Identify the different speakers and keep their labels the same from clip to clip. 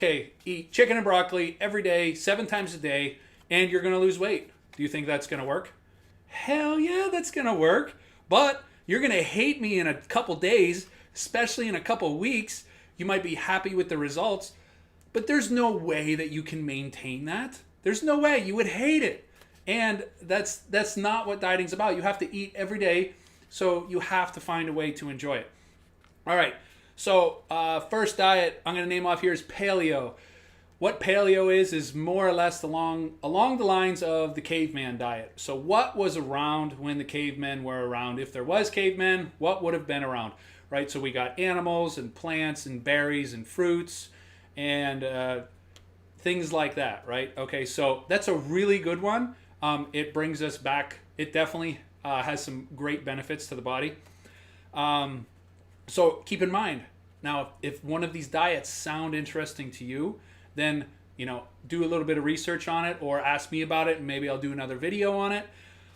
Speaker 1: okay, eat chicken and broccoli every day, 7 times a day, and you're going to lose weight. Do you think that's going to work? Hell yeah, that's going to work. But you're going to hate me in a couple days, especially in a couple weeks. You might be happy with the results, but there's no way that you can maintain that. There's no way. You would hate it. And that's not what dieting's about. You have to eat every day, so you have to find a way to enjoy it. All right. So first diet I'm going to name off here is paleo. What paleo is more or less along the lines of the caveman diet. So what was around when the cavemen were around? If there was cavemen, what would have been around? Right? So we got animals and plants and berries and fruits and things like that, right? Okay, so that's a really good one. It brings us back. It definitely has some great benefits to the body. So keep in mind, now if one of these diets sound interesting to you, then do a little bit of research on it or ask me about it, and maybe I'll do another video on it.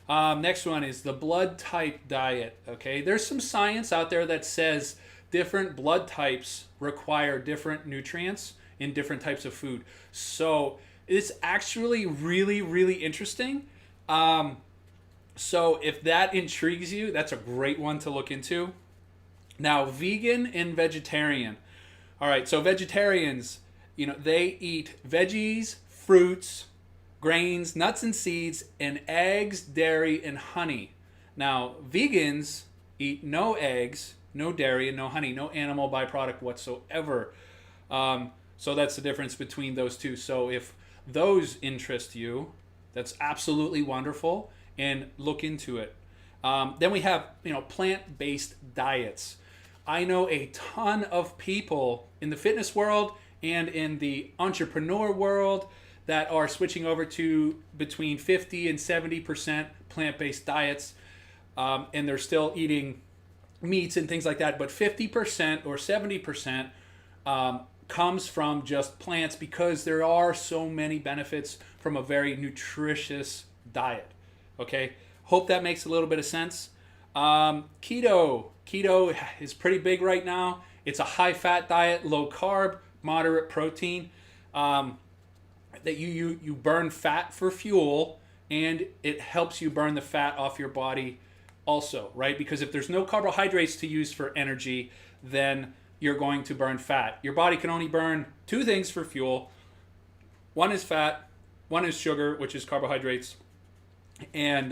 Speaker 1: Next one is the blood type diet. Okay, there's some science out there that says different blood types require different nutrients in different types of food. So it's actually really, really interesting. So if that intrigues you, that's a great one to look into. Now, vegan and vegetarian. All right, so vegetarians, they eat veggies, fruits, grains, nuts and seeds, and eggs, dairy, and honey. Now, vegans eat no eggs, no dairy, and no honey, no animal byproduct whatsoever. So that's the difference between those two. So if those interest you, that's absolutely wonderful, and look into it. Then we have, plant-based diets. I know a ton of people in the fitness world and in the entrepreneur world that are switching over to between 50 and 70% plant-based diets, and they're still eating meats and things like that. But 50% or 70% comes from just plants because there are so many benefits from a very nutritious diet. Okay, hope that makes a little bit of sense. Keto is pretty big right now. It's a high-fat diet, low carb, moderate protein. That you burn fat for fuel, and it helps you burn the fat off your body also, right? Because if there's no carbohydrates to use for energy, then you're going to burn fat. Your body can only burn two things for fuel. One is fat, one is sugar, which is carbohydrates. And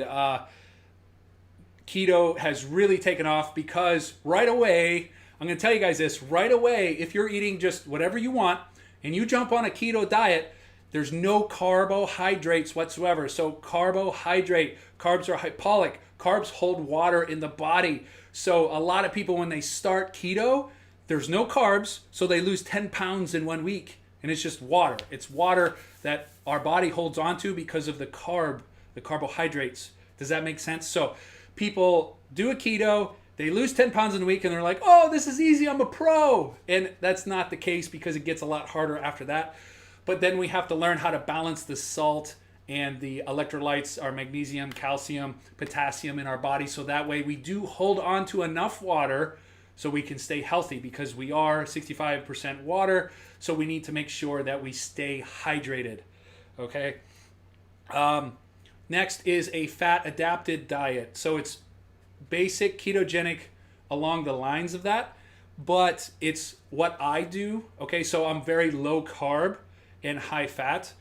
Speaker 1: keto has really taken off because right away, I'm going to tell you guys this, right away, if you're eating just whatever you want and you jump on a keto diet, there's no carbohydrates whatsoever. So carbs are hypolic. Carbs hold water in the body. So a lot of people, when they start keto, there's no carbs, so they lose 10 pounds in 1 week. And it's just water. It's water that our body holds onto because of the carbohydrates. Does that make sense? So people do a keto, they lose 10 pounds in a week, and they're like, oh, this is easy, I'm a pro. And that's not the case because it gets a lot harder after that. But then we have to learn how to balance the salt and the electrolytes, our magnesium, calcium, potassium in our body, so that way we do hold on to enough water so we can stay healthy, because we are 65% water, so we need to make sure that we stay hydrated. Okay. Next is a fat adapted diet. So it's basic ketogenic along the lines of that, but it's what I do. Okay, so I'm very low carb and high fat,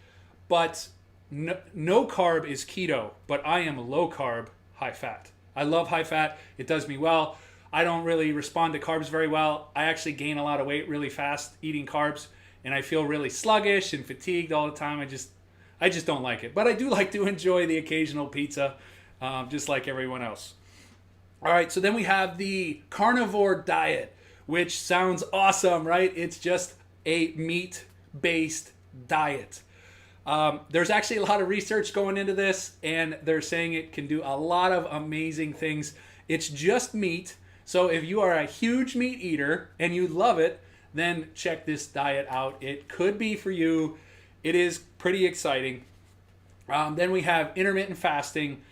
Speaker 1: but no carb is keto, but I am low carb, high fat. I love high fat. It does me well. I don't really respond to carbs very well. I actually gain a lot of weight really fast eating carbs, and I feel really sluggish and fatigued all the time. I just don't like it. But I do like to enjoy the occasional pizza, just like everyone else. All right, so then we have the carnivore diet, which sounds awesome, right? It's just a meat-based diet. There's actually a lot of research going into this, and they're saying it can do a lot of amazing things. It's just meat. So if you are a huge meat eater and you love it, then check this diet out. It could be for you. It is pretty exciting. Then we have intermittent fasting,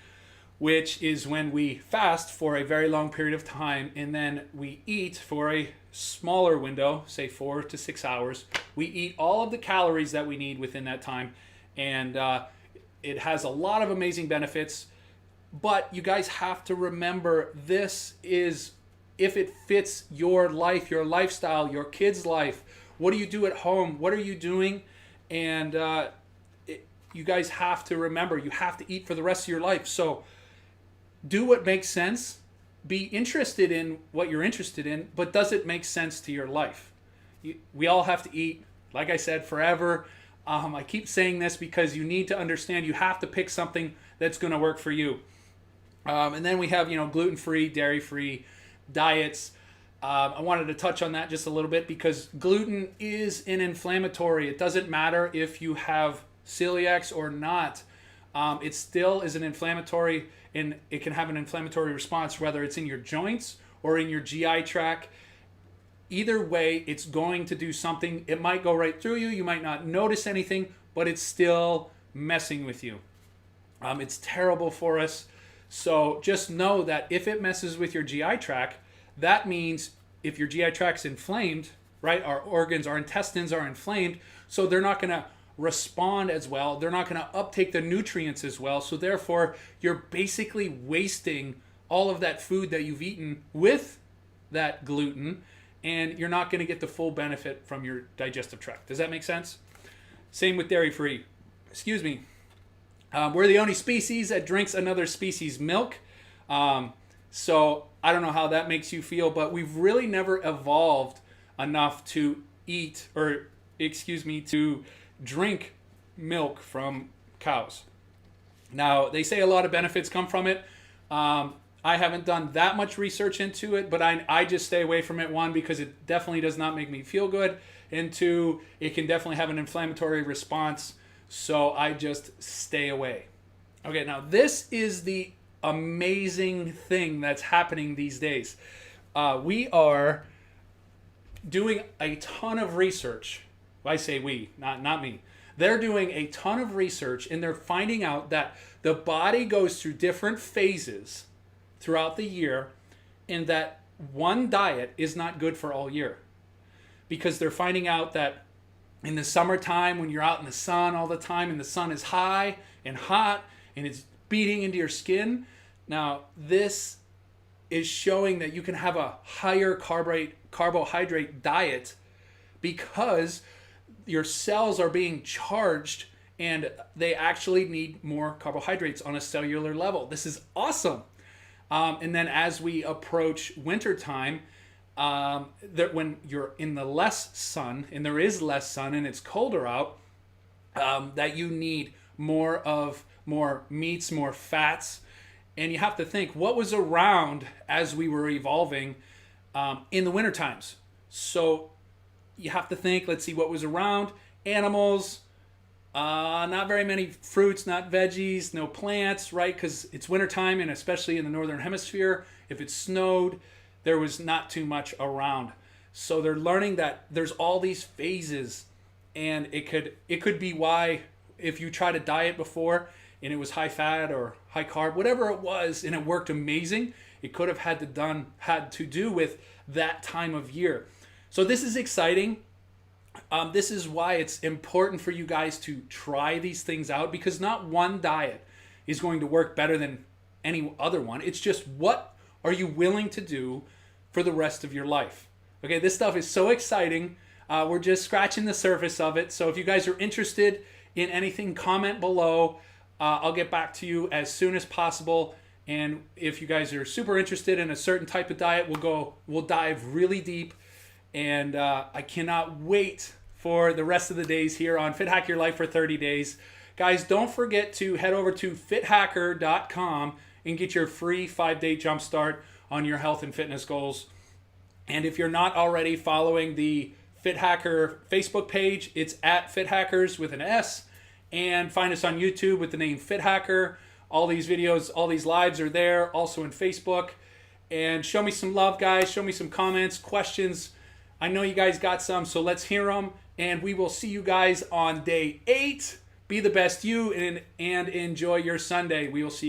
Speaker 1: which is when we fast for a very long period of time and then we eat for a smaller window, say 4 to 6 hours. We eat all of the calories that we need within that time, and it has a lot of amazing benefits. But you guys have to remember, this is if it fits your life, your lifestyle, your kid's life. What do you do at home? What are you doing? And you guys have to remember, you have to eat for the rest of your life. So do what makes sense. Be interested in what you're interested in, but does it make sense to your life? We all have to eat, like I said, forever. I keep saying this because you need to understand you have to pick something that's going to work for you. And then we have, gluten-free, dairy-free diets. I wanted to touch on that just a little bit because gluten is an inflammatory. It doesn't matter if you have celiacs or not. It still is an inflammatory, and it can have an inflammatory response, whether it's in your joints or in your GI tract. Either way, it's going to do something. It might go right through you. You might not notice anything, but it's still messing with you. It's terrible for us. So just know that if it messes with your GI tract, that means if your GI tract's inflamed, right, our organs, our intestines are inflamed, so they're not going to respond as well. They're not going to uptake the nutrients as well. So therefore, you're basically wasting all of that food that you've eaten with that gluten, and you're not going to get the full benefit from your digestive tract. Does that make sense? Same with dairy-free. Excuse me. We're the only species that drinks another species' milk. So I don't know how that makes you feel, but we've really never evolved enough to to drink milk from cows. Now, they say a lot of benefits come from it. I haven't done that much research into it, but I just stay away from it. One, because it definitely does not make me feel good. And two, it can definitely have an inflammatory response. So I just stay away. Okay, now this is the amazing thing that's happening these days. We are doing a ton of research. I say we, not me. They're doing a ton of research, and they're finding out that the body goes through different phases throughout the year, and that one diet is not good for all year. Because they're finding out that in the summertime, when you're out in the sun all the time and the sun is high and hot and it's beating into your skin, now this is showing that you can have a higher carbohydrate diet because your cells are being charged and they actually need more carbohydrates on a cellular level. This is awesome. And then as we approach wintertime, that when you're in the less sun, and there is less sun and it's colder out, that you need more meats, more fats. And you have to think, what was around as we were evolving in the winter times? So you have to think, let's see what was around. Animals, not very many fruits, not veggies, no plants, right? Because it's wintertime, and especially in the northern hemisphere, if it snowed, there was not too much around. So they're learning that there's all these phases, and it could be why if you tried a diet before and it was high fat or high carb, whatever it was, and it worked amazing, it could have had to do with that time of year. So this is exciting. This is why it's important for you guys to try these things out, because not one diet is going to work better than any other one. It's just, what are you willing to do for the rest of your life? Okay, this stuff is so exciting. We're just scratching the surface of it. So if you guys are interested in anything, comment below. I'll get back to you as soon as possible. And if you guys are super interested in a certain type of diet, we'll dive really deep. And I cannot wait for the rest of the days here on FitHack Your Life for 30 days. Guys, don't forget to head over to FitHacker.com and get your free 5-day jumpstart on your health and fitness goals. And if you're not already following the FitHacker Facebook page, it's at FitHackers with an S. And find us on YouTube with the name FitHacker. All these videos, all these lives are there, also in Facebook. And show me some love, guys. Show me some comments, questions. I know you guys got some, so let's hear them. And we will see you guys on day 8. Be the best you and enjoy your Sunday. We will see you guys.